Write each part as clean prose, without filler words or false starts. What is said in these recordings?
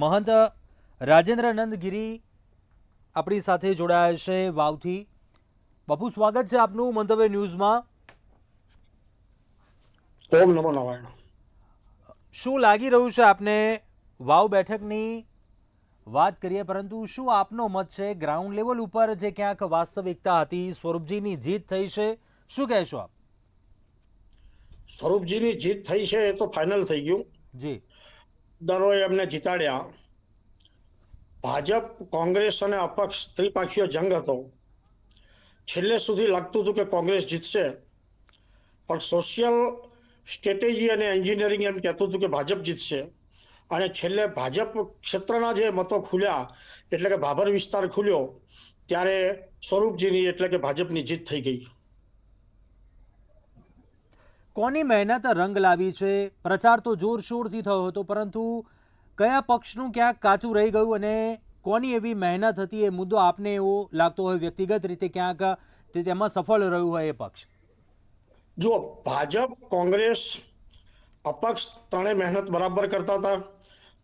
મહંત રાજેન્દ્રનંદ ગિરી આપણી સાથે જોડાયા છે વાવથી. બાપુ, સ્વાગત છે આપનું મંતવ્ય ન્યૂઝમાં. ઓમ નમો નારાયણ. શું લાગી રહ્યું છે આપને? વાવ બેઠકની વાત કરીએ, પરંતુ શું આપનો મત છે ગ્રાઉન્ડ લેવલ ઉપર જે ક્યાંક વાસ્તવિકતા હતી, સ્વરૂપજીની જીત થઈ છે, શું કહેશો આપ? સ્વરૂપજીની જીત થઈ છે એ તો ફાઇનલ થઈ ગયું. જી. દરોએ એમને જીતાડ્યા. ભાજપ, કોંગ્રેસ અને અપક્ષ ત્રિપાખીય જંગ હતો. છેલ્લે સુધી લાગતું હતું કે કોંગ્રેસ જીતશે, પણ સોશિયલ સ્ટ્રેટેજી અને એન્જિનિયરિંગ એમ કહેતું હતું કે ભાજપ જીતશે. અને છેલ્લે ભાજપ ક્ષેત્રના જે મતો ખુલ્યા, એટલે કે ભાભર વિસ્તાર ખુલ્યો, ત્યારે સ્વરૂપજીની એટલે કે ભાજપની જીત થઈ ગઈ. કોની મહેનત રંગ લાવી છે? પ્રચાર તો જોરશોરથી થયો હતો, પરંતુ કયા પક્ષનું ક્યાંક કાચું રહી ગયું અને કોની એવી મહેનત હતી, એ મુદ્દો આપને એવો લાગતો હોય વ્યક્તિગત રીતે ક્યાંક તેમાં સફળ રહ્યું હોય એ પક્ષ? જો ભાજપ, કોંગ્રેસ, અપક્ષ ત્રણેય મહેનત બરાબર કરતા હતા,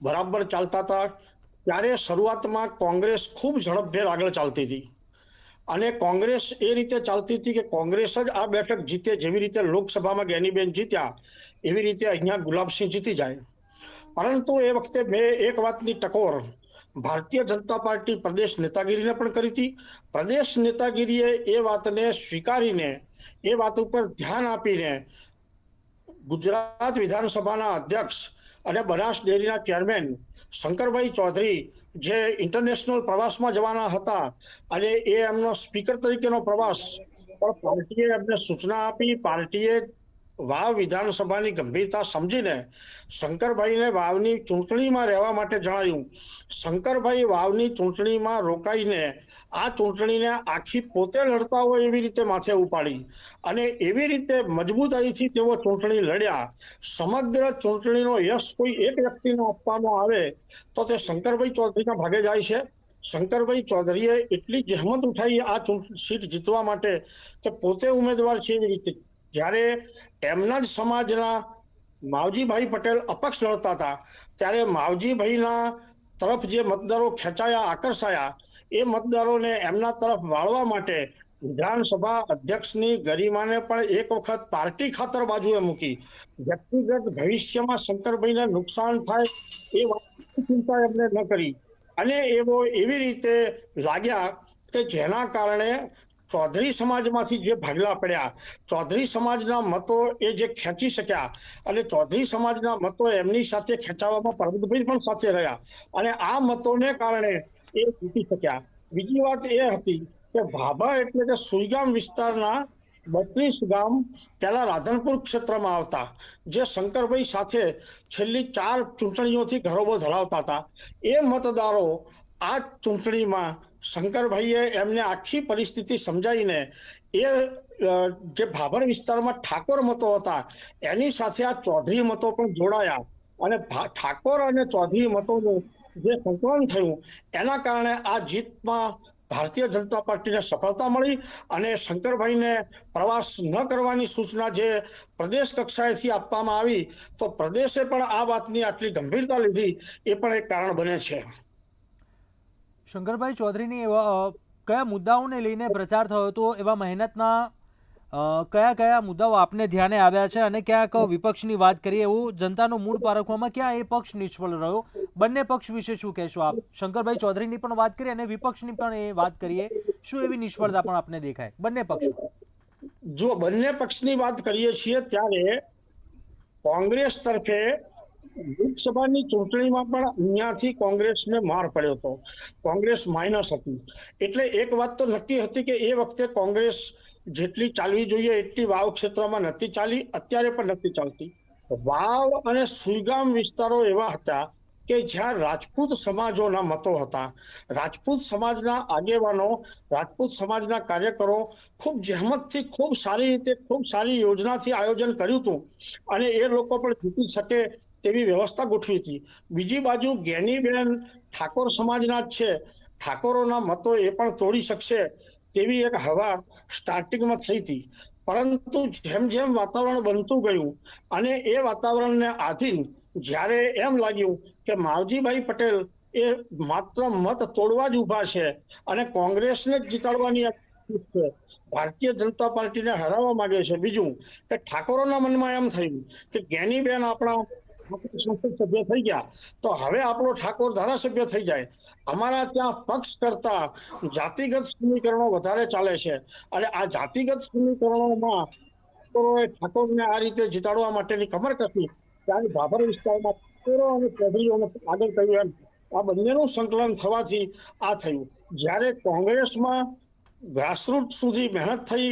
બરાબર ચાલતા હતા. ત્યારે શરૂઆતમાં કોંગ્રેસ ખૂબ ઝડપભેર આગળ ચાલતી હતી. અને કોંગ્રેસ એ રીતે ચાલતી હતી કે કોંગ્રેસ જ આ બેઠક જીતે. જેવી રીતે લોકસભામાં જ્ઞાનીબેન જીત્યા, એવી રીતે અહીંયા ગુલાબસિંહ જીતી જાય. પરંતુ એ વખતે મેં એક વાતની ટકોર ભારતીય જનતા પાર્ટી પ્રદેશ નેતાગીરીને પણ કરી હતી. પ્રદેશ નેતાગીરીએ એ વાતને સ્વીકારીને, એ વાત ઉપર ધ્યાન આપીને ગુજરાત વિધાનસભાના અધ્યક્ષ અને બનાસ ડેરીના ચેરમેન શંકરભાઈ ચૌધરી, જે ઇન્ટરનેશનલ પ્રવાસમાં જવાના હતા, અને એ એમનો સ્પીકર તરીકેનો પ્રવાસ, પણ પાર્ટીએ એમને સૂચના આપી. પાર્ટીએ વાવ વિધાનસભાની ગંભીરતા સમજીને શંકરભાઈને વાવની ચૂંટણીમાં રહેવા માટે જણાવ્યું. શંકરભાઈ વાવની ચૂંટણીમાં રોકાઈને આ ચૂંટણીને આખી પોતે લડતા હોય એવી રીતે માથે ઉપાડી, અને એવી રીતે મજબૂતાઈથી તેઓ ચૂંટણી લડ્યા. સમગ્ર ચૂંટણીનો યશ કોઈ એક વ્યક્તિને આપવામાં આવે તો તે શંકરભાઈ ચૌધરીના ભાગે જાય છે. શંકરભાઈ ચૌધરીએ એટલી જહેમત ઉઠાવી આ સીટ જીતવા માટે કે પોતે ઉમેદવાર છે એવી રીતે. જ્યારે એમના જ સમાજના માવજીભાઈ પટેલ અપક્ષ લડતા હતા, ત્યારે માવજીભાઈના તરફ જે મતદારો ખેંચાયા, આકર્ષાયા, એ મતદારોને એમના તરફ વાળવા માટે વિધાનસભા અધ્યક્ષની ગરિમાને પણ એક વખત પાર્ટી ખાતર બાજુએ મૂકી. વ્યક્તિગત ભવિષ્યમાં શંકરભાઈને નુકસાન થાય એ વાતની ચિંતા એમને ન કરી. અને એવી રીતે લાગ્યા કે જેના કારણે ચૌધરી સમાજમાંથી જે ભાગલા પડ્યા, ચૌધરી સમાજના મતો એ જે ખેંચી શક્યા, અને ચૌધરી સમાજના મતો એમની સાથે ખેંચાવામાં પરબતભાઈ પણ સાથે રહ્યા, અને આ મતોને કારણે એ જીતી શક્યા. બીજી વાત એ હતી કે ભાભા એટલે કે સુઈગામ વિસ્તારના 32 ગામ પહેલા રાધનપુર ક્ષેત્રમાં આવતા, જે શંકરભાઈ સાથે છેલ્લી 4 ચૂંટણીઓથી ઘરોબો ધરાવતા હતા. એ મતદારો આ ચૂંટણીમાં શંકરભાઈએ એમને આખી પરિસ્થિતિ સમજાવીને એ જે ભાભર વિસ્તારમાં ઠાકોર મતો હતા એની સાથે આ ચૌધરી મતો પણ જોડાયા, અને ઠાકોર અને ચૌધરી મતોનું જે સંકલન થયું, એના કારણે આ જીતમાં ભારતીય જનતા પાર્ટીને સફળતા મળી. અને શંકરભાઈને પ્રવાસ ન કરવાની સૂચના જે પ્રદેશ કક્ષાએથી આપવામાં આવી, તો પ્રદેશે પણ આ વાતની આટલી ગંભીરતા લીધી, એ પણ એક કારણ બને છે. શંકરભાઈ ચૌધરીની એવા કયા મુદ્દાઓને લઈને પ્રચાર થયો હતો? એવા મહેનતના કયા કયા મુદ્દાઓ આપને ધ્યાને આવ્યા છે? અને ક્યાંક વિપક્ષની વાત કરીએ, એવું જનતાનો મૂળ પારખવામાં ક્યાં એ પક્ષ નિષ્ફળ રહ્યો? બંને પક્ષ વિશે શું કહેશો આપ? શંકરભાઈ ચૌધરીની પણ વાત કરીએ અને વિપક્ષની પણ એ વાત કરીએ. શું એવી નિષ્ફળતા પણ આપને દેખાય બંને પક્ષમાં? જો બંને પક્ષની વાત કરીએ છીએ ત્યારે કોંગ્રેસ તરફે લોકસભાની ચૂંટણીમાં પણ અહીંયાથી કોંગ્રેસને માર પડ્યો હતો. કોંગ્રેસ માઇનસ હતી. એટલે એક વાત તો નક્કી હતી કે એ વખતે કોંગ્રેસ જેટલી ચાલવી જોઈએ એટલી વાવ ક્ષેત્રમાં નથી ચાલી, અત્યારે પણ નથી ચાલતી. વાવ અને સુઈગામ વિસ્તારો એવા હતા કે જ્યાં રાજપૂત સમાજોના મતો હતા. રાજપૂત સમાજના આગેવાનો, રાજપૂત સમાજના કાર્યકરો ખૂબ જહેમતથી, ખૂબ સારી રીતે, ખૂબ સારી યોજનાથી આયોજન કર્યું હતું, અને એ લોકો પણ જીતી શકે તેવી વ્યવસ્થા ગોઠવી હતી. બીજી બાજુ જ્ઞાનીબેન ઠાકોર સમાજના જ છે, ઠાકોરોના મતો એ પણ તોડી શકશે તેવી એક હવા સ્ટાર્ટિંગમાં થઈ હતી. પરંતુ જેમ જેમ વાતાવરણ બનતું ગયું અને એ વાતાવરણને આધીન જ્યારે એમ લાગ્યું કે માવજીભાઈ પટેલ એ માત્ર મત તોડવા જ ઊભા છે અને કોંગ્રેસને જ જીતાડવાની છે, ભારતીય જનતા પાર્ટીને હરાવવા માંગે છે. બીજું કે ઠાકોરોના મનમાં એમ થયું કે જ્ઞાનીબેન આપણા સંસદ સભ્ય થઈ ગયા તો હવે આપણો ઠાકોર ધારાસભ્ય થઈ જાય. અમારા ત્યાં પક્ષ કરતા જાતિગત સમીકરણો વધારે ચાલે છે અને આ જાતિગત સમીકરણોમાં ઠાકોરને આ રીતે જીતાડવા માટેની કમર કસી ત્યારે ભાભર વિસ્તારમાં ઠાકોરો અને ચૌધરીઓને આગળ કર્યું એમ આ બંનેનું સંકલન થવાથી આ થયું. જ્યારે કોંગ્રેસમાં ગ્રાસરૂટ સુધી મહેનત થઈ,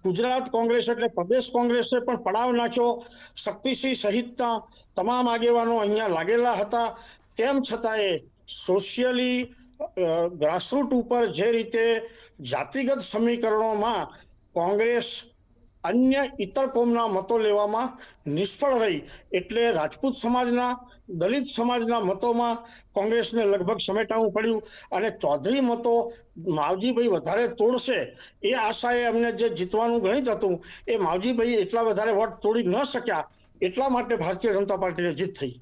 ગુજરાત કોંગ્રેસ એટલે પ્રદેશ કોંગ્રેસે પણ પડાવ નાખ્યો, શક્તિસિંહ સહિતના તમામ આગેવાનો અહીંયા લાગેલા હતા. તેમ છતાંય સોશિયલી ગ્રાસરૂટ ઉપર જે રીતે જાતિગત સમીકરણોમાં કોંગ્રેસ અન્ય ઇતર કોમના મતો લેવામાં નિષ્ફળ રહી એટલે રાજપૂત સમાજના, દલિત સમાજના મતોમાં કોંગ્રેસને લગભગ સમેટાવું પડ્યું અને ચૌધરી મતો માવજીભાઈ વધારે તોડશે એ આશાએ અમને જે જીતવાનું ગણિત હતું એ માવજીભાઈ એટલા વધારે વોટ તોડી ન શક્યા, એટલા માટે ભારતીય જનતા પાર્ટીને જીત થઈ.